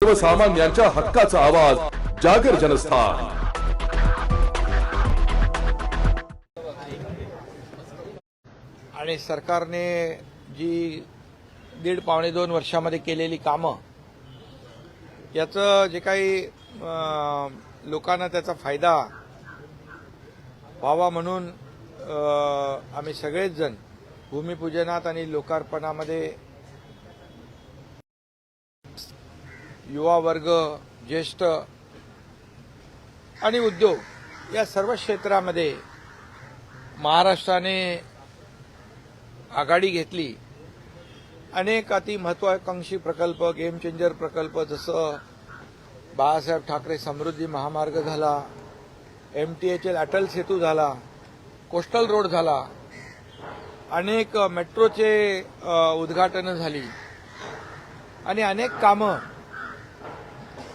सर्वसामान्यांच्या हक्काचा आवाज जागर जनस्थान। आणि सरकारने जी 1.5-2 वर्षामध्ये केलेली कामं, याचं जे काही लोकांना त्याचा फायदा व्हावा म्हणून आम्ही सगळेच जण भूमिपूजनात आणि लोकार्पणामध्ये युवा वर्ग, ज्येष्ठ आणि उद्योग या सर्व क्षेत्रामध्ये महाराष्ट्राने आघाडी घेतली। अनेक अति महत्वाकांक्षी प्रकल्प, गेम चेंजर प्रकल्प, जसं बाळासाहेब ठाकरे समृद्धी महामार्ग झाला, MTHL अटल सेतू झाला, कोस्टल रोड झाला, अनेक मेट्रोचे उद्घाटनं झाली आणि अनेक कामं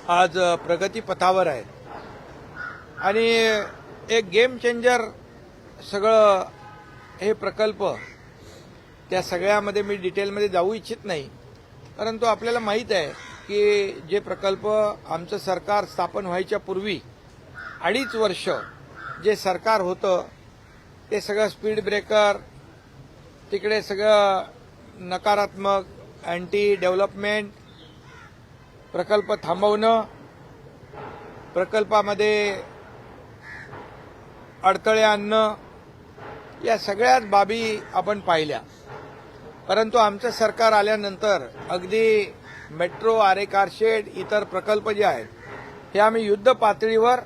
आज प्रगतीपथावर आहेत। आणि एक गेम चेंजर सगळं हे प्रकल्प, त्या सगळ्यामध्ये मी डिटेलमध्ये जाऊ इच्छित नाही, परंतु आपल्याला माहीत आहे की जे प्रकल्प आमचं सरकार स्थापन व्हायच्या पूर्वी 2.5 वर्ष जे सरकार होतं ते सगळं स्पीड ब्रेकर, तिकडे सगळं नकारात्मक, अँटी डेव्हलपमेंट, प्रकल्प थांबवणं, प्रकल्पामध्ये अडथळे आणणं, या सगळ्याच बाबी आपण पाहिल्या। परंतु आमचं सरकार आल्यानंतर अगदी मेट्रो, आरे कारशेड, इतर प्रकल्प जे आहेत हे आम्ही युद्ध पातळीवर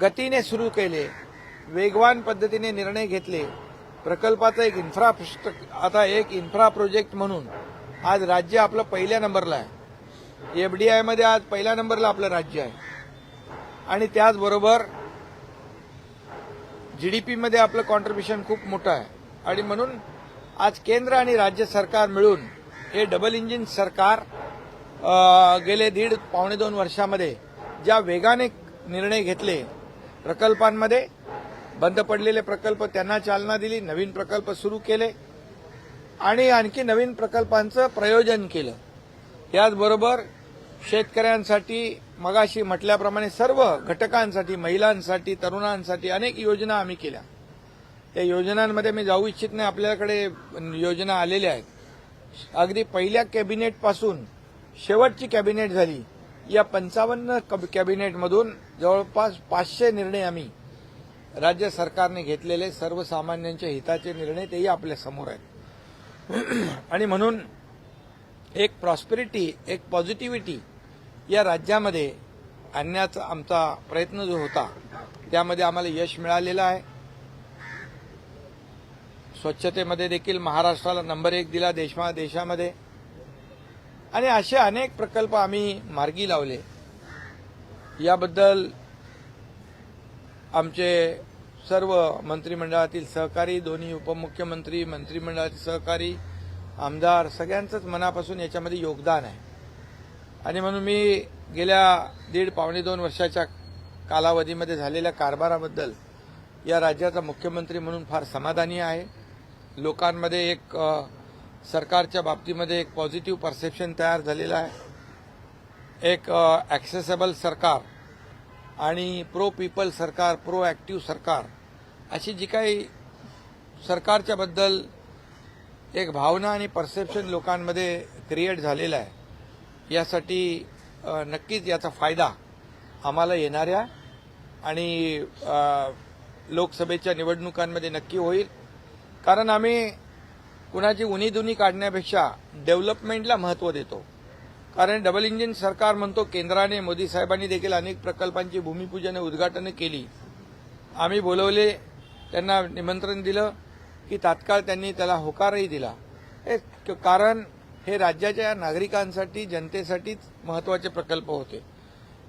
गतीने सुरू केले, वेगवान पद्धतीने निर्णय घेतले। प्रकल्पाचा एक इन्फ्रा प्रोजेक्ट म्हणून आज राज्य आपलं पहिल्या नंबरला आहे। FDI मध्ये आज पहिल्या नंबरला आपलं राज्य आहे आणि त्याचबरोबर GDP मध्ये आपलं कॉन्ट्रिब्युशन खूप मोठं आहे। आणि म्हणून आज केंद्र आणि राज्य सरकार मिळून हे डबल इंजिन सरकार गेले 1.5-2 वर्षामध्ये ज्या वेगाने निर्णय घेतले, प्रकल्पांमध्ये बंद पडलेले प्रकल्प त्यांना चालना दिली, नवीन प्रकल्प सुरू केले आणि आणखी नवीन प्रकल्पांचं प्रयोजन केलं। याचबरोबर शेतकऱ्यांसाठी मगाशी म्हटल्याप्रमाणे सर्व घटकांसाठी, महिलांसाठी, तरुणांसाठी अनेक योजना आम्ही केल्या। त्या योजनांमध्ये मी जाऊ इच्छित नाही, आपल्याकडे योजना आलेल्या आहेत। अगदी पहिल्या कॅबिनेटपासून शेवटची कॅबिनेट झाली, या 55 कॅबिनेटमधून जवळपास 500 निर्णय आम्ही राज्य सरकारने घेतलेले, सर्वसामान्यांच्या हिताचे निर्णय, तेही आपल्या समोर आहेत। आणि म्हणून एक प्रॉस्पेरिटी, एक पॉझिटिव्हिटी या राज्यामध्ये आणण्याचा आमचा प्रयत्न जो होता त्यामध्ये आम्हाला यश मिळालेलं आहे। स्वच्छतेमध्ये देखील महाराष्ट्राला नंबर 1 दिला देशामध्ये आणि असे अनेक प्रकल्प आम्ही मार्गी लावले। याबद्दल आमचे सर्व मंत्रिमंडळातील सहकारी, दोन्ही उपमुख्यमंत्री, मंत्रिमंडळातील सहकारी, आमदार, सगळ्यांचंच मनापासून याच्यामध्ये योगदान आहे। आणि म्हणून मी गेल्या 1.5-2 वर्षाच्या कालावधीमध्ये झालेल्या कारभाराबद्दल या राज्याचा मुख्यमंत्री म्हणून फार समाधानी आहे। लोकांमध्ये एक सरकारच्या बाबतीमध्ये एक पॉझिटिव्ह परसेप्शन तयार झालेलं आहे। एक ॲक्सेसेबल सरकार आणि प्रो पीपल सरकार, प्रो ॲक्टिव्ह सरकार, अशी जी काही सरकारच्या बद्दल एक भावना आणि परसेप्शन लोकांमध्ये क्रिएट झालेला आहे, यासाठी नक्कीच याचा फायदा आम्हाला येणाऱ्या आणि लोकसभेच्या निवडणुकांमध्ये नक्की होईल। कारण आम्ही कुणाची उणीधुनी काढण्यापेक्षा डेव्हलपमेंटला महत्त्व देतो। कारण डबल इंजिन सरकार म्हणतो, केंद्राने, मोदी साहेबांनी देखील अनेक प्रकल्पांची भूमिपूजन, उद्घाटनं केली। आम्ही बोलवले, त्यांना निमंत्रण दिलं की तात्काळ त्यांनी त्याला होकारही दिला। कारण हे राज्याच्या नागरिकांसाठी, जनतेसाठीच महत्त्वाचे प्रकल्प होते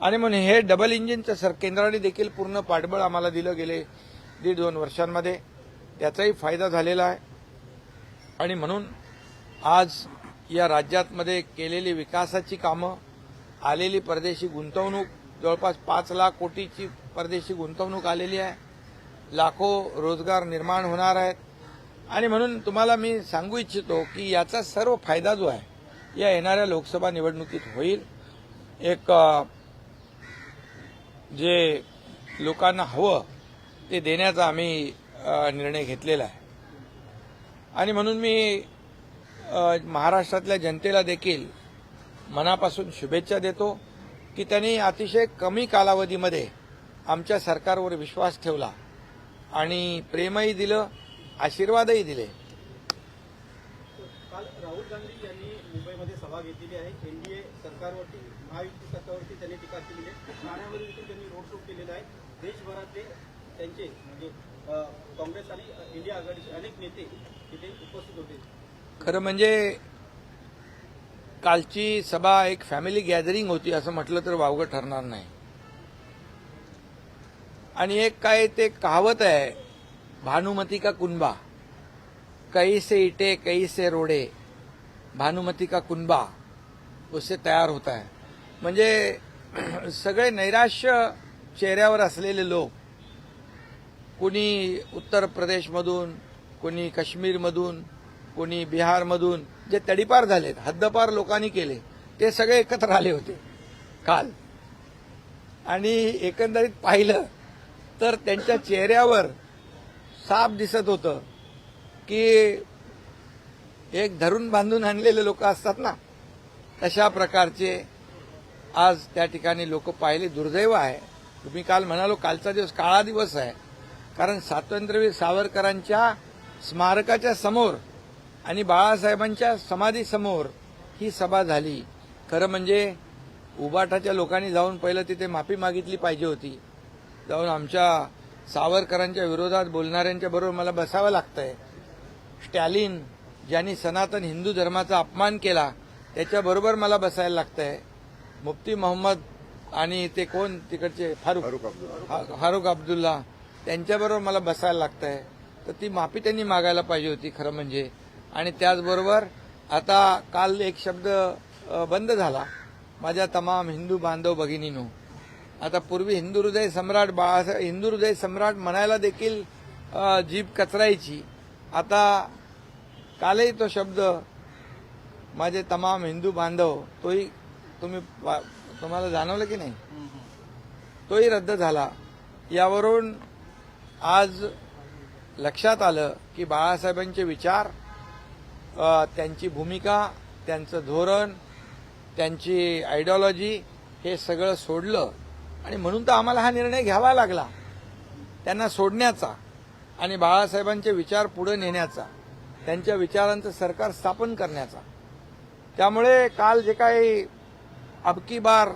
आणि म्हणून हे डबल इंजिनचं केंद्राने देखील पूर्ण पाठबळ आम्हाला दिलं गेले 1.5-2 वर्षांमध्ये, त्याचाही फायदा झालेला आहे। आणि म्हणून आज या राज्यामध्ये केलेली विकासाची कामं, आलेली परदेशी गुंतवणूक, जवळपास 5 लाख कोटीची परदेशी गुंतवणूक आलेली आहे, लाखो रोजगार निर्माण होणार आहेत। आणि म्हणून तुम्हाला मी सांगू इच्छितो की याचा सर्व फायदा जो आहे या येणाऱ्या लोकसभा निवडणुकीत होईल। एक जे लोकांना हवं ते देण्याचा आम्ही निर्णय घेतलेला आहे. आणि म्हणून मी महाराष्ट्रातल्या जनतेला देखील मनापासून शुभेच्छा देतो की त्यांनी अतिशय कमी कालावधीमध्ये आमच्या सरकारवर विश्वास ठेवला आणि प्रेमही दिलं, आशीर्वादही दिले. काल राहुल गांधी यांनी मुंबईमध्ये सभा घेतलेली आहे. एनडीए सरकारवरती, महायुती सरकारवरती त्यांनी टीका केलेली आहे. ठाण्यामध्ये देखील त्यांनी रोड शो केलेला आहे. देशभरातले त्यांचे म्हणजे काँग्रेस आणि इंडिया आघाडीचे अनेक नेते तिथे उपस्थित होते. खरं म्हणजे कालची सभा एक फॅमिली गॅदरिंग होती असं म्हटलं तर वावगं ठरणार नाही. आणि एक काय ते कहावत आहे, भानुमती का कुनबा, कहीं से इटे कहीं से रोडे, भानुमती का कुनबा उससे तयार होता है. म्हणजे सगळे नैराश्य चेहऱ्यावर असलेले लोक, कुणी उत्तर प्रदेशमधून, कुणी काश्मीरमधून, कुणी बिहारमधून जे तडीपार झालेत, हद्दपार लोकांनी केले, ते सगळे एकत्र आले होते काल. आणि एकंदरीत पाहिलं तर त्यांच्या चेहऱ्यावर साफ दिसत होतं की एक धरून बांधून आणलेले लोक असतात ना, तशा प्रकारचे आज त्या ठिकाणी लोक पाहिले. दुर्दैव आहे. तुम्ही काल म्हणालो कालचा दिवस काळा दिवस आहे, कारण स्वातंत्र्यवीर सावरकरांच्या स्मारकाच्या समोर आणि बाळासाहेबांच्या समाधीसमोर ही सभा झाली. खरं म्हणजे उबाटाच्या लोकांनी जाऊन पहिलं तिथे माफी मागितली पाहिजे होती. जाऊन आमच्या सावरकरांच्या विरोधात बोलणाऱ्यांच्या बरोबर मला बसावं लागतंय. स्टॅलिन ज्यांनी सनातन हिंदू धर्माचा अपमान केला त्याच्याबरोबर मला बसायला लागतंय. मुफ्ती मोहम्मद आणि ते कोण तिकडचे फारुख अब्दुल्ला त्यांच्याबरोबर मला बसायला लागतंय. तर ती माफी त्यांनी मागायला पाहिजे होती खरं म्हणजे. आणि त्याचबरोबर आता काल एक शब्द बंद झाला, माझ्या तमाम हिंदू बांधव भगिनींनो. आता पूर्वी हिंदू हृदय सम्राट बाळासाहेब, हिंदू हृदय सम्राट म्हणायला देखील जीभ कचरायची. आता कालही तो शब्द माझे तमाम हिंदू बांधव, तोही तुम्हाला जाणवलं की नाही, तोही रद्द झाला. यावरून आज लक्षात आलं की बाळासाहेबांचे विचार, त्यांची भूमिका, त्यांचं धोरण, त्यांची आयडिओलॉजी हे सगळं सोडलं. आणि म्हणून तर आम्हाला हा निर्णय घ्यावा लागला त्यांना सोडण्याचा आणि बाळासाहेबांचे विचार पुढे नेण्याचा, त्यांच्या विचारांचं सरकार स्थापन करण्याचा. त्यामुळे काल जे काही अबकी बार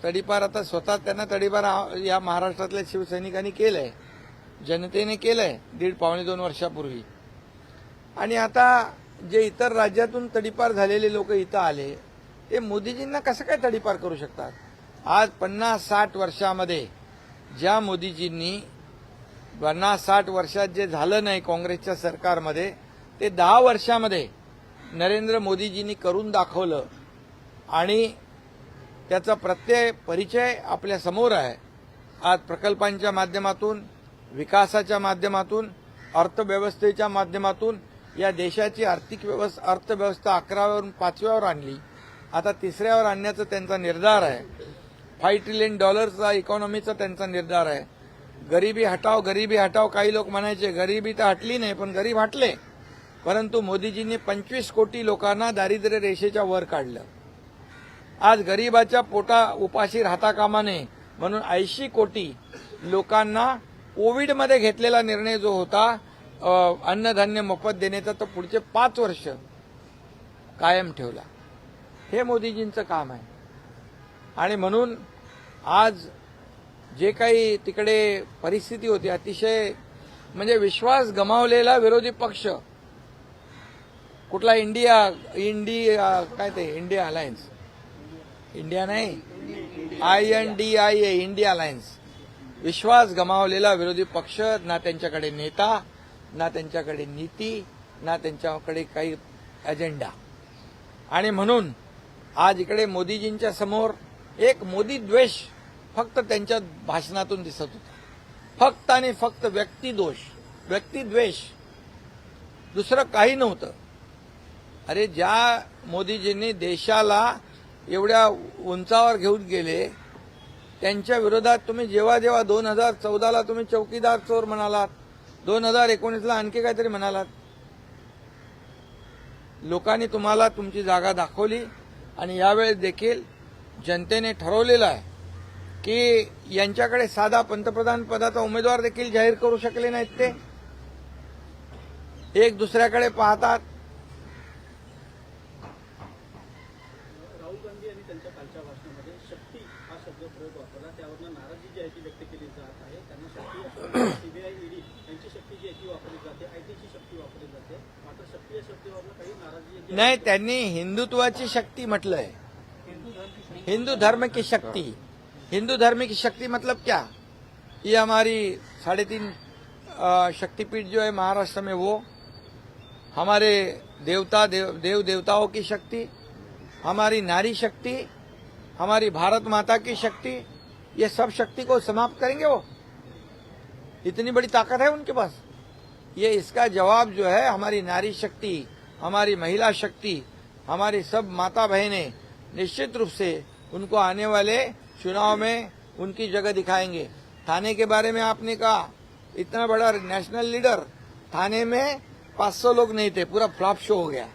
तडीपार आता स्वतः त्यांना तडीपार या महाराष्ट्रातल्या शिवसैनिकांनी केलंय, जनतेने केलंय 1.5-2 वर्षापूर्वी. आणि आता जे इतर राज्यातून तडीपार झालेले लोक इथं आले, ते मोदीजींना कसं काय तडीपार करू शकतात? आज 50-60 वर्षामध्ये ज्या मोदीजींनी 50-60 वर्षात जे झालं नाही काँग्रेसच्या सरकारमध्ये, ते 10 वर्षामध्ये नरेंद्र मोदीजींनी करून दाखवलं. आणि त्याचा प्रत्येक परिचय आपल्या समोर आहे. आज प्रकल्पांच्या माध्यमातून, विकासाच्या माध्यमातून, अर्थव्यवस्थेच्या माध्यमातून या देशाची अर्थव्यवस्था 11व्यावरून 5व्यावर आणली. आता 3ऱ्यावर आणण्याचा त्यांचा निर्धार आहे. $5 ट्रिलियन इकॉनॉमीचा त्यांचा निर्धार आहे. गरिबी हटाव, गरिबी हटाव. काही लोक म्हणायचे गरिबी तर हटली नाही, पण गरीब हटले. परंतु मोदीजींनी 25 कोटी लोकांना दारिद्र्य रेषेच्या वर काढलं. आज गरिबाच्या उपाशी राहता कामा नये म्हणून 80 कोटी लोकांना कोविडमध्ये घेतलेला निर्णय जो होता अन्नधान्य मोफत देण्याचा, तो पुढचे 5 वर्ष कायम ठेवला. हे मोदीजींचं काम आहे. आणि म्हणून आज जे काही तिकडे परिस्थिती होती, अतिशय म्हणजे विश्वास गमावलेला विरोधी पक्ष कुठला, इंडिया अलायन्स, इंडिया नाही, INDIA, इंडिया अलायन्स. विश्वास गमावलेला विरोधी पक्ष, ना त्यांच्याकडे नेता, ना त्यांच्याकडे नीती, ना त्यांच्याकडे काही अजेंडा. आणि म्हणून आज इकडे मोदीजींच्या समोर एक मोदी द्वेष फक्त त्यांच्या भाषणातून दिसत होता. फक्त आणि फक्त व्यक्तिद्वेष, दुसरं काही नव्हतं. अरे ज्या मोदीजींनी देशाला एवढ्या उंचावर घेऊन गेले त्यांच्या विरोधात तुम्ही जेव्हा 2014ला तुम्ही चौकीदार चोर म्हणालात, 2019ला आणखी काहीतरी म्हणालात. लोकांनी तुम्हाला तुमची जागा दाखवली आणि यावेळेस देखील जनतेने ठरवलेलं आहे की यांच्याकडे साधा पंतप्रधान पदाचा उमेदवार देखील जाहीर करू शकले नाहीत. ते एक दुसऱ्याकडे पाहतात. राहुल गांधी यांनी त्यांच्या कालच्या भाषणामध्ये शक्ती हा शब्द प्रयोग वापरला. त्यावरनं नाराजी जी आहे ती व्यक्त केली जात आहे. त्यांना शक्ती सीबीआय ईडी यांची शक्ती जी आहे ती वापरली जाते, आयटीची शक्ती वापरली जाते. मात्र शक्ती या शब्दावरनं काही नाराजी नाही, त्यांनी हिंदुत्वाची शक्ती म्हटलंय. हिंदू धर्म की शक्ति. हिंदू धर्म की शक्ति मतलब क्या? ये हमारी 3.5 शक्तिपीठ जो है महाराष्ट्र में, वो हमारे देव देवताओं की शक्ति, हमारी नारी शक्ति, हमारी भारत माता की शक्ति, ये सब शक्ति को समाप्त करेंगे वो? इतनी बड़ी ताकत है उनके पास. ये इसका जवाब जो है हमारी नारी शक्ति, हमारी महिला शक्ति, हमारी सब माता बहनें निश्चित रूप से उनको आने वाले चुनाव में उनकी जगह दिखाएंगे. थाने के बारे में आपने कहा, इतना बड़ा नेशनल लीडर, थाने में 500 लोग नहीं थे, पूरा फ्लॉप शो हो गया.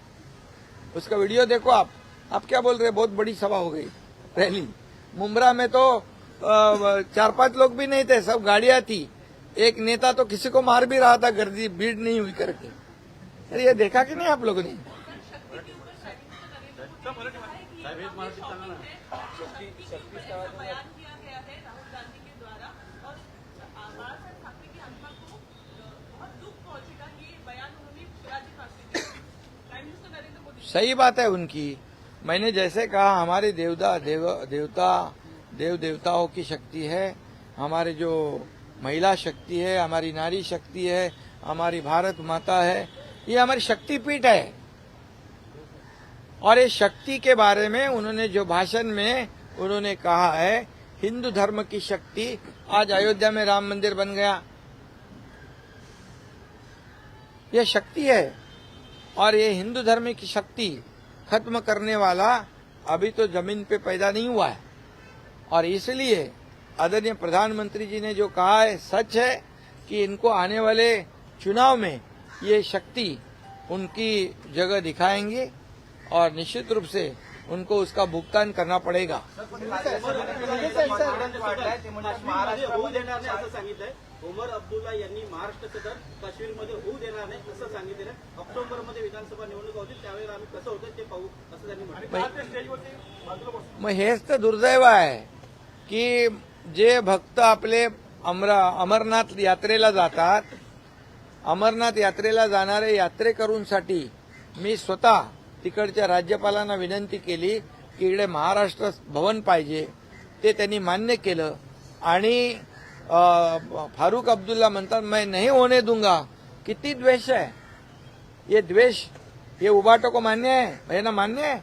उसका वीडियो देखो आप क्या बोल रहे हैं? बहुत बड़ी सभा हो गई रैली. मुंब्रा में तो 4-5 लोग भी नहीं थे, सब गाड़ियां थी. एक नेता तो किसी को मार भी रहा था, गर्दी भीड़ नहीं हुई करके. अरे ये देखा कि नहीं आप लोगों ने? सही बात है उनकी. मैंने जैसे कहा, हमारे देवताओं की शक्ति है, हमारे जो महिला शक्ति है, हमारी नारी शक्ति है, हमारी भारत माता है, ये हमारी शक्तिपीठ है. और इस शक्ति के बारे में उन्होंने जो भाषण में उन्होंने कहा है, हिंदू धर्म की शक्ति. आज अयोध्या में राम मंदिर बन गया, ये शक्ति है. और ये हिंदू धर्म की शक्ति खत्म करने वाला अभी तो जमीन पे पैदा नहीं हुआ है. और इसलिए आदरणीय प्रधानमंत्री जी ने जो कहा है सच है कि इनको आने वाले चुनाव में ये शक्ति उनकी जगह दिखाएंगे और निश्चित रूप से उनको उसका भुगतान करना पड़ेगा. उमर अब्दुल्ला यांनी महाराष्ट्र सदर काश्मीरमध्ये होऊ देणार नाही असं सांगितलेलं. ऑक्टोबरमध्ये विधानसभा निवडणूक होती, त्यावेळेला आम्ही कसं होतं ते पाहू असं त्यांनी म्हटलं. मग हेच तर दुर्दैव आहे की जे भक्त आपले अमरनाथ यात्रेला जातात, अमरनाथ यात्रेला जाणारे यात्रेकरूंसाठी मी स्वतः तिकडच्या राज्यपालांना विनंती केली की इकडे महाराष्ट्र भवन पाहिजे. ते त्यांनी मान्य केलं. आणि फारूक अब्दुल्ला म्हणतात मैं नहीं होने दूंगा. किती द्वेष है ये द्वेष. ये उबाटो को मान्य है, यांना मान्य आहे.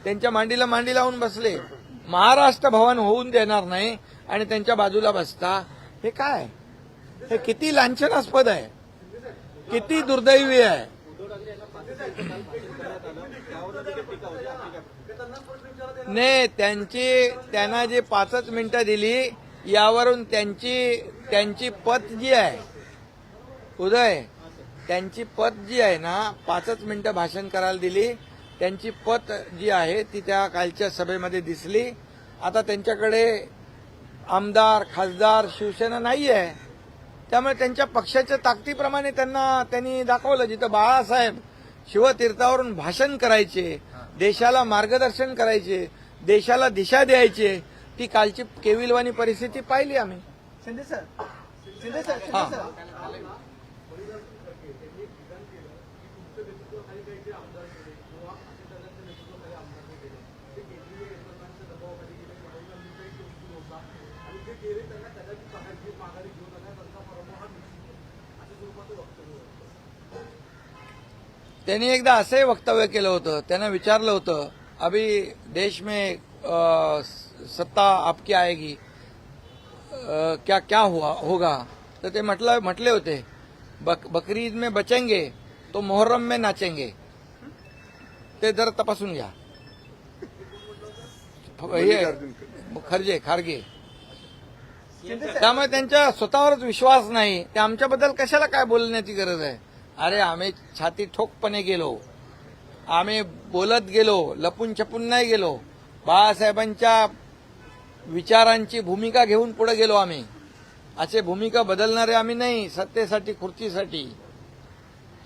त्यांच्या मांडीला मांडी लावून बसले. महाराष्ट्र भवन होऊन देणार नाही आणि त्यांच्या बाजूला बसता. हे काय? हे किती लांछनास्पद आहे, किती दुर्दैवी आहे. नाही, त्यांना जे 5 मिनिटं दिली यावरून त्यांची पत जी आहे उदय, त्यांची पत जी आहे ना, 5 मिनिटं भाषण करायला दिली. त्यांची पत जी आहे ती त्या कालच्या सभेमध्ये दिसली. आता त्यांच्याकडे आमदार खासदार शिवसेना नाही आहे. त्यामुळे त्यांच्या पक्षाच्या ताकदीप्रमाणे त्यांनी दाखवलं. जिथं बाळासाहेब शिवतीर्थावरून भाषण करायचे, देशाला मार्गदर्शन करायचे, देशाला दिशा द्यायचे, ती कालची केविलवाणी परिस्थिती पाहिली आम्ही. शिंदे सर त्यांनी एकदा असंही वक्तव्य केलं होतं. त्यांना विचारलं होतं अभी देश में सत्ता आपकी आएगी, क्या क्या होगा. तर ते म्हटले होते बकरी ईद में बचेंगे तो मुहर्रम में नाचेंगे. ते जरा तपासून घ्या. हे खारगे त्यामुळे त्यांच्या स्वतःवरच विश्वास नाही. ते आमच्याबद्दल कशाला काय बोलण्याची गरज आहे. अरे आम्ही छाती ठोकपणे गेलो, आम्ही बोलत गेलो, लपून छपून नाही गेलो. बाळासाहेबांच्या विचारांची भूमिका घेऊन पुढे गेलो आम्ही. असे भूमिका बदलणारे आम्ही नाही सत्तेसाठी खुर्चीसाठी.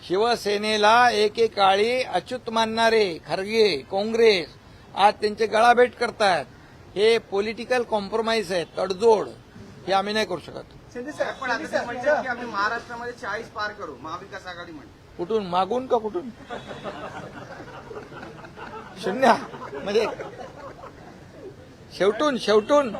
शिवसेनेला एकेकाळी अच्युत मानणारे खरगे काँग्रेस आज त्यांचे गळाभेट करतायत. हे पॉलिटिकल कॉम्प्रोमाइज आहे, तडजोड. हे आम्ही नाही करू शकत. पण आता ते म्हणतात की आम्ही महाराष्ट्रामध्ये 40 पार करू, महाविकास आघाडी म्हणते. कुठून मागून का कुठून? शून्य म्हणजे शेवटून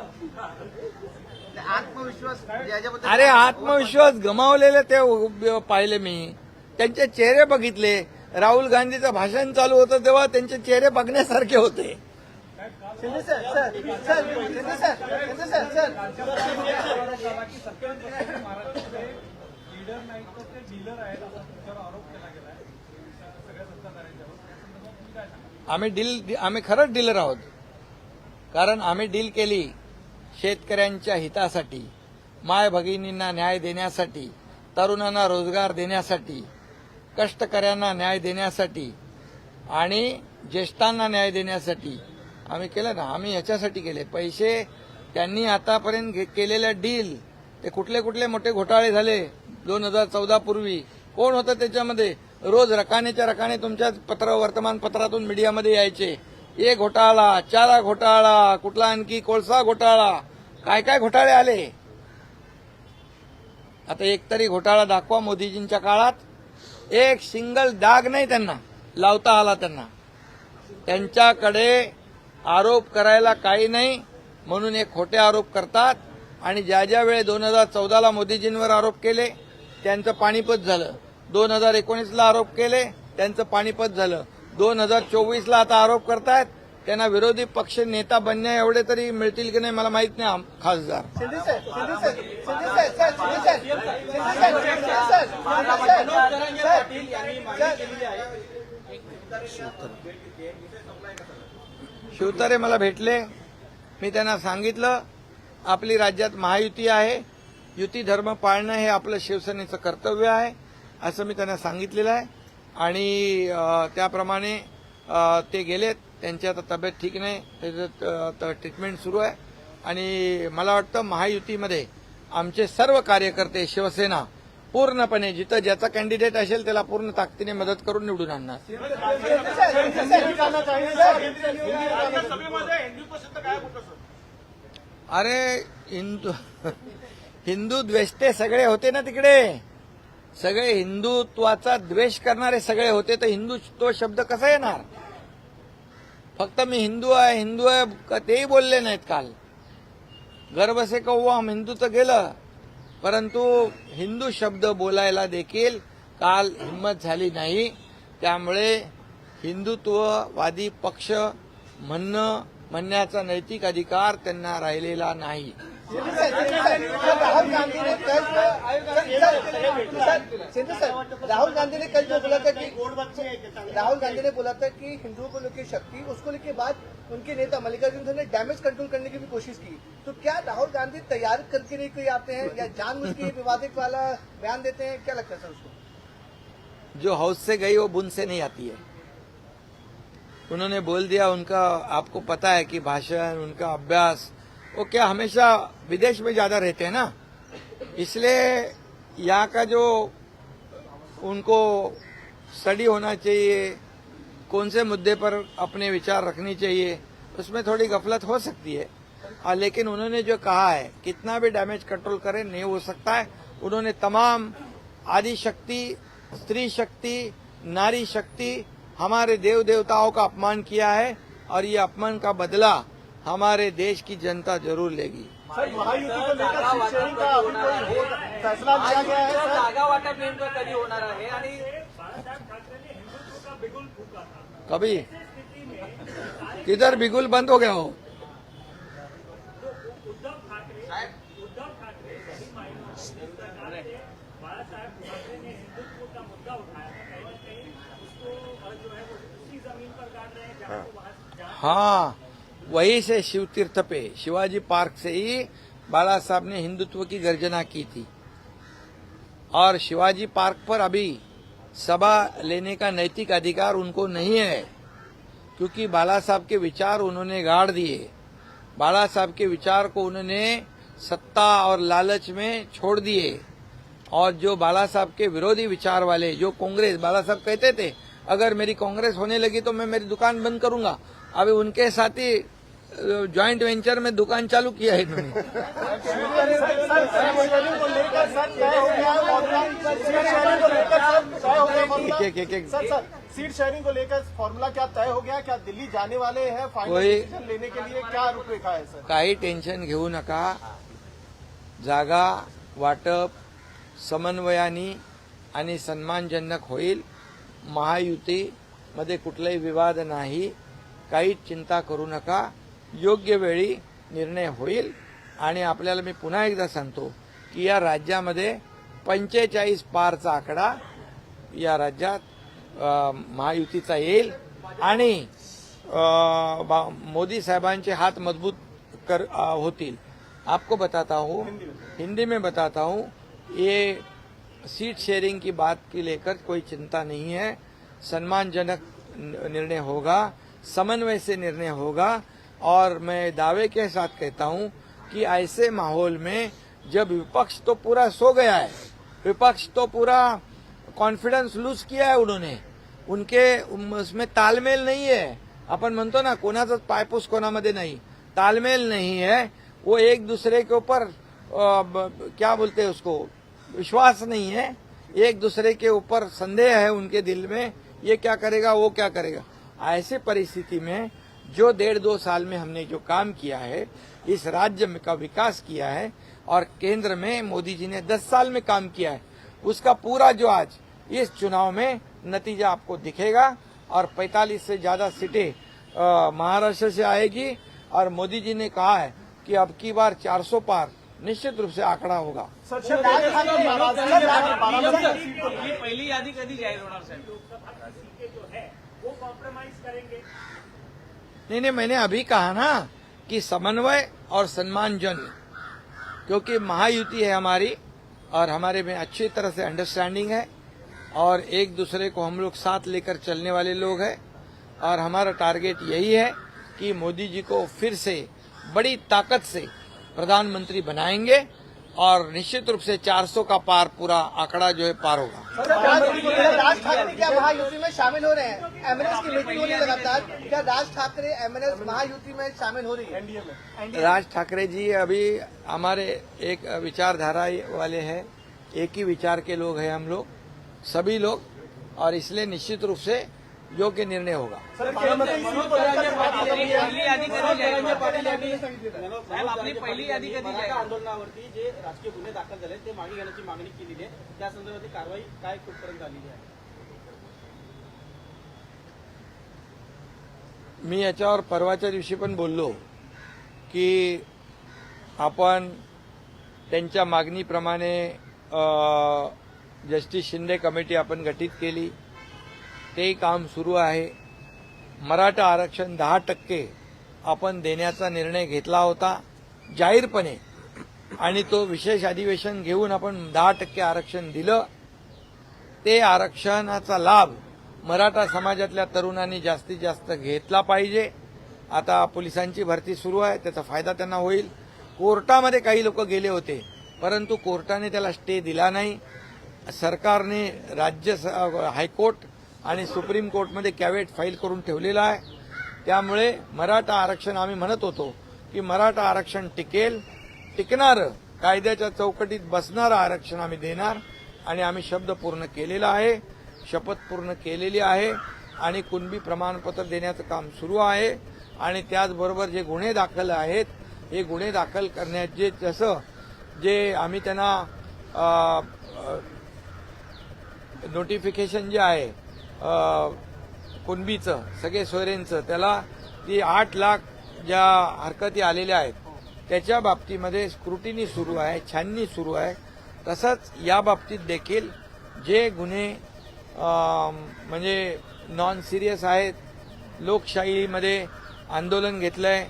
आत्मविश्वास याच्याबद्दल. अरे आत्मविश्वास गमावलेले ते पाहिले मी. त्यांचे चेहरे बघितले. राहुल गांधीचं भाषण चालू होतं तेव्हा त्यांचे चेहरे बघण्यासारखे होते. शिंदे सर आम्ही खरंच डीलर आहोत. कारण आम्ही डील केली शेतकऱ्यांच्या हितासाठी, माय भगिनींना न्याय देण्यासाठी, तरुणांना रोजगार देण्यासाठी, कष्टकऱ्यांना न्याय देण्यासाठी आणि ज्येष्ठांना न्याय देण्यासाठी आम्ही केलं ना. आम्ही ह्याच्यासाठी केले. पैसे त्यांनी आतापर्यंत केलेल्या डील ते कुठले कुठले मोठे घोटाळे झाले 2014 पूर्वी. कोण होतं त्याच्यामध्ये? रोज रकानेच्या रकाने तुमच्या वर्तमानपत्रातून मीडियामध्ये यायचे. एक घोटाळा, चारा घोटाळा, कुठला आणखी कोळसा घोटाळा, काय काय घोटाळे आले. आता एकतरी घोटाळा दाखवा मोदीजींच्या काळात. एक सिंगल डाग नाही त्यांना लावता आला. त्यांच्याकडे आरोप करायला काही नाही म्हणून एक खोटे आरोप करतात. आणि ज्या वेळे 2014ला मोदीजींवर आरोप केले त्यांचं पाणीपत झालं. 2019ला आरोप केले त्यांचं पाणीपत झालं. 2024ला आता आरोप करतायत. त्यांना विरोधी पक्ष नेता बनण्या एवढे तरी मिळतील की नाही मला माहित नाही. खासदार शिवतारे मला भेटले. मी त्यांना सांगितलं आपली राज्यात महायुती आहे, युती धर्म पाळणं हे आपलं शिवसेनेचं कर्तव्य आहे असं मी त्यांना सांगितलेलं आहे. आणि त्याप्रमाणे ते गेलेत. त्यांची आता तब्येत ठीक नाही, त्याचं ट्रीटमेंट सुरू आहे. आणि मला वाटतं महायुतीमध्ये आमचे सर्व कार्यकर्ते शिवसेना पूर्णपणे जिथं ज्याचा कॅन्डिडेट असेल त्याला पूर्ण ताकदीने मदत करून निवडून आणणार. अरे हिंदू द्वेष्टे सगळे होते ना तिकडे. सगळे हिंदुत्वाचा द्वेष करणारे सगळे होते तर हिंदू तो शब्द कसा येणार? फक्त मी हिंदू आहे तेही बोलले नाहीत काल. गर्भ से कहो हम हिंदू तर गेलं, परंतु हिंदू शब्द बोलायला देखील काल हिंमत झाली नाही. त्यामुळे हिंदुत्ववादी पक्ष म्हणण्याचा नैतिक अधिकार त्यांना राहिलेला नाही. राहुल गांधी ने कल जो बोला था कि राहुल गांधी ने बोला था कि हिंदुओं को लेकर शक्ति, उसको लेकर बाद उनके नेता मल्लिकार्जुन ने डैमेज कंट्रोल करने की भी कोशिश की. तो क्या राहुल गांधी तैयार करके नहीं कोई आते हैं या जानबूझ के विवादित वाला बयान देते हैं? क्या लगता है सर उसको? जो हौज से गई वो बुन से नहीं आती है. उन्होंने बोल दिया. उनका आपको पता है कि भाषण, उनका अभ्यास, वो क्या हमेशा विदेश में ज्यादा रहते हैं ना, इसलिए यहाँ का जो उनको स्टडी होना चाहिए, कौन से मुद्दे पर अपने विचार रखनी चाहिए, उसमें थोड़ी गफलत हो सकती है. लेकिन उन्होंने जो कहा है कितना भी डैमेज कंट्रोल करें नहीं हो सकता है. उन्होंने तमाम आदि शक्ति, स्त्री शक्ति, नारी शक्ति, हमारे देव देवताओं का अपमान किया है और ये अपमान का बदला हमारे देश की जनता जरूर लेगी. सर महायुति को लेकर शिवसेना का अभी कोई फैसला लिया गया है? सर जागा वाटप नेमकं कधी होणार आहे? आणि कभी किधर बिगुल बंद हो गया हो. बाळासाहेब ठाकरे ने हिंदुत्व का मुद्दा उठाया था, कहीं ना कहीं उसको जो है वो उसी जमीन पर हाँ, वहीं से शिव तीर्थ पे शिवाजी पार्क से ही बाला साहब ने हिंदुत्व की गर्जना की थी और शिवाजी पार्क पर अभी सभा लेने का नैतिक अधिकार उनको नहीं है, क्योंकि बाला साहब के विचार उन्होंने गाड़ दिए। बाला साहब के विचार को उन्होंने सत्ता और लालच में छोड़ दिए और जो बाला साहब के विरोधी विचार वाले जो कांग्रेस, बाला साहब कहते थे अगर मेरी कांग्रेस होने लगी तो मैं मेरी दुकान बंद करूंगा, अभी उनके साथ ही ज्वाइंट वेंचर में दुकान चालू किया है इन्होंने। सीट शेयरिंग को लेकर फॉर्मूला क्या तय हो गया? क्या दिल्ली जाने वाले हैं फाइनल डिसीजन लेने के लिए? क्या रूपरेखा है सर? काही टेन्शन घेऊ नका, जागा वाटप समन्वयाने आणि सन्मानजनक होईल। महायुतीमध्ये कुठलाही विवाद नाही, काही चिंता करू नका, योग्य वेळी निर्णय होईल। आणि आपल्याला मी पुन्हा एकदा सांगतो की या राज्यामध्ये 45 पारचा आकडा या राज्यात महायुतीचा येईल आणि मोदी साहेबांचे हात मजबूत होतील। आपको बताता हूँ, हिंदी में बताता हूँ, ये सीट शेयरिंग की बात की लेकर कोई चिंता नहीं है। सम्मानजनक निर्णय होगा, समन्वय से निर्णय होगा और मैं दावे के साथ कहता हूं कि ऐसे माहौल में जब विपक्ष तो पूरा सो गया है, विपक्ष तो पूरा कॉन्फिडेंस लूज किया है उन्होंने, उनके उसमें तालमेल नहीं है। आपण म्हणतो ना कोणाचाच पायपूस कोणामध्ये नाही, तालमेल नहीं है, वो एक दूसरे के ऊपर क्या बोलते हैं उसको, विश्वास नहीं है, एक दूसरे के ऊपर संदेह है उनके दिल में, ये क्या करेगा वो क्या करेगा। ऐसे परिस्थिति में जो 1.5-2 साल में हमने जो काम किया है, इस राज्य में का विकास किया है और केंद्र में मोदी जी ने 10 साल में काम किया है, उसका पूरा जो आज इस चुनाव में नतीजा आपको दिखेगा और 45 से ज्यादा सीटें महाराष्ट्र से आएगी और मोदी जी ने कहा है कि अब की बार 400 पार निश्चित रूप से आंकड़ा होगा। पहिली यादी कधी जाहीर होणार साहेब? नहीं, मैंने अभी कहा ना कि समन्वय और सम्मानजन, क्योंकि महायुति है हमारी और हमारे में अच्छी तरह से अंडरस्टैंडिंग है और एक दूसरे को हम लोग साथ लेकर चलने वाले लोग हैं और हमारा टारगेट यही है कि मोदी जी को फिर से बड़ी ताकत से प्रधानमंत्री बनाएंगे और निश्चित रूप से 400 का पार पूरा आंकड़ा जो है पार होगा। राज ठाकरे क्या महायुति में शामिल हो रहे हैं? एमएनएस की मीटिंग हो रही है लगातार, क्या राज ठाकरे एमएनएस महायुति में शामिल हो रही है? एनडीए में राज ठाकरे जी अभी हमारे एक विचारधारा वाले हैं, एक ही विचार के लोग हैं हम लोग सभी लोग, और इसलिए निश्चित रूप से योग्य निर्णय होगा। आपली पहिली यादी कधी जाहीर? आंदोलनावरती जे राजकीय गुन्हे दाखल झाले ते मागे घेण्याची मागणी केलेली आहे, त्या संदर्भात कारवाई काय कुठपर्यंत झालेली आहे? मी याच्यावर परवाच्या दिवशी पण बोललो की आपण त्यांच्या मागणीप्रमाणे जस्टिस शिंदे कमिटी आपण गठीत केली, ते काम सुरू आहे। मराठा आरक्षण 10% आपण देण्याचा निर्णय घेतला होता जाहीरपणे आणि तो विशेष अधिवेशन घेऊन आपण 10% आरक्षण दिलं। ते आरक्षणाचा लाभ मराठा समाजातल्या तरुणांनी जास्तीत जास्त घेतला पाहिजे। आता पोलिसांची भरती सुरू आहे, त्याचा फायदा त्यांना होईल। कोर्टामध्ये काही लोक गेले होते परंतु कोर्टाने त्याला स्टे दिला नाही। सरकारने राज्य हायकोर्ट आणि सुप्रीम कोर्टमध्ये कॅवेट फाईल करून ठेवलेला आहे। त्यामुळे मराठा आरक्षण आम्ही म्हणत होतो की मराठा आरक्षण टिकेल, टिकणारं कायद्याच्या चौकटीत बसणारं आरक्षण आम्ही देणार आणि आम्ही शब्द पूर्ण केलेला आहे, शपथ पूर्ण केलेली आहे आणि कुणबी प्रमाणपत्र देण्याचं काम सुरू आहे। आणि त्याचबरोबर जे गुन्हे दाखल आहेत हे गुन्हे दाखल करण्याचे जसं जे आम्ही त्यांना नोटिफिकेशन जे आहे कुणबीचं सगळे सोयरेंचं, त्याला ती 8 लाख ज्या हरकती आलेल्या आहेत त्याच्या बाबतीमध्ये स्क्रुटिनी सुरू आहे, छाननी सुरू आहे। तसंच या बाबतीत देखील जे गुन्हे म्हणजे नॉन सिरियस आहेत लोकशाहीमध्ये आंदोलन घेतलंय,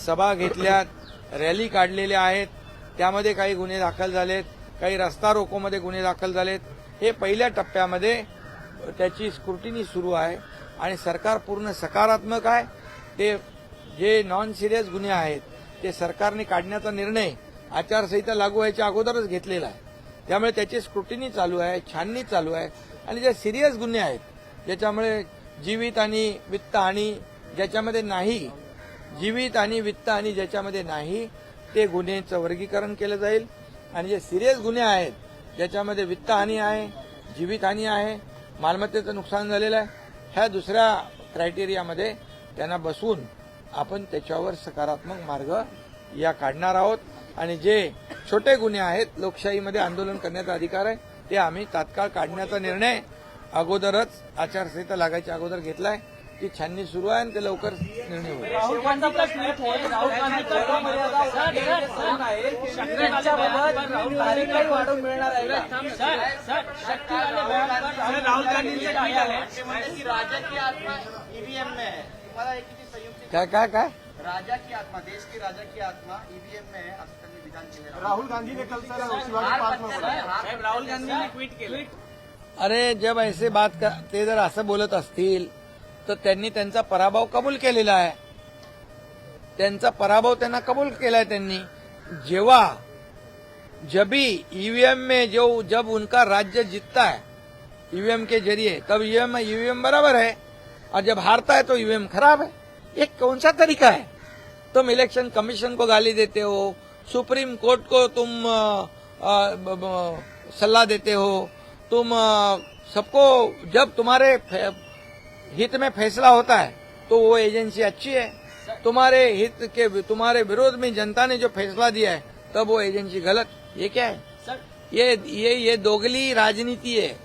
सभा घेतल्यात, रॅली काढलेल्या आहेत, त्यामध्ये काही गुन्हे दाखल झालेत, काही रस्ता रोकोमध्ये गुन्हे दाखल झालेत. हे पहिल्या टप्प्यामध्ये त्याची स्क्रुटिनी सुरू आहे आणि सरकार पूर्ण सकारात्मक आहे. ते जे नॉन सिरियस गुन्हे आहेत ते सरकारने काढण्याचा निर्णय आचारसंहिता लागू व्हायच्या अगोदरच घेतलेला आहे. त्यामुळे त्याची स्क्रुटिनी चालू आहे, छाननी चालू आहे. आणि जे सिरियस गुन्हे आहेत ज्याच्यामुळे जीवित आणि वित्त हानी ज्याच्यामध्ये नाही, जीवित आणि वित्त हानी ज्याच्यामध्ये नाही, ते गुन्ह्याचं वर्गीकरण केलं जाईल. आणि जे सिरियस गुन्हे आहेत ज्याच्यामध्ये वित्त हानी आहे, जीवितहानी आहे, मालमत्तेचं नुकसान झालेलं आहे, ह्या दुसऱ्या क्रायटेरियामध्ये त्यांना बसवून आपण त्याच्यावर सकारात्मक मार्ग या काढणार आहोत. आणि जे छोटे गुन्हे आहेत, लोकशाहीमध्ये आंदोलन करण्याचा अधिकार आहे, ते आम्ही तात्काळ काढण्याचा निर्णय अगोदरच आचारसंहिता लागायच्या अगोदर घेतलाय. ती छाननी सुरू आहे आणि ते लवकर निर्णय होईल. राहुल गांधी का ट्वीट है, राहुल गांधी का वाढवून मिळणार आहे का? राहुल गांधींचे ट्वीट आले राजा की आत्मा ईवीएम में है. तुम्हाला एक किती संयुक्त काय काय काय राजा की आत्मा, देश की राजा की आत्मा ईवीएम में है असं त्यांनी विधान केलं. राहुल गांधी ने कल सर शिवाजी पार्क में बोला. साहेब, राहुल गांधींनी ट्वीट केलं. अरे जब ऐसे बात ते जर असं बोलत असतील तर त्यांनी त्यांचा पराभव कबूल केलेला आहे. त्यांचा पराभव त्यांना कबूल केलाय त्यांनी. जब भी ईवीएम में जब उनका राज्य जीतता है ईवीएम के जरिए, तब ईवीएम बराबर है, और जब हारता है तो ईवीएम खराब है. ये कौन सा तरीका है? तुम इलेक्शन कमीशन को गाली देते हो, सुप्रीम कोर्ट को तुम सलाह देते हो, तुम सबको, जब तुम्हारे हित में फैसला होता है तो वो एजेंसी अच्छी है. तुम्हारे विरोध में जनता ने जो फैसला दिया है तब वो एजेंसी गलत. ये क्या है? ये दोगली राजनीति है.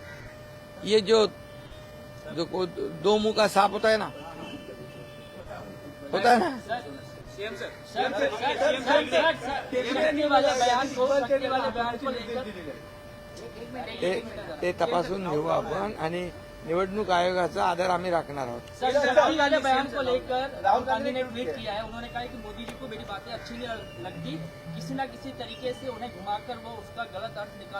ये जो दो मुंह का सांप होता है ना, सीएम सर, शक्ति वाले बयान को ते तपासून घेऊ आपण आणि निवडणूक आयोगाचा आदर आम्ही राखणार आहोत. शक्ति वाले बयान को लेकर राहुल गांधी ने ट्वीट किया है. उन्होंने कहा कि मोदी जी को मेरी बातें अच्छी नहीं लगती, किसी न किसी तरीके से उन्हें घुमाकर वो उसका गलत अर्थ निकाल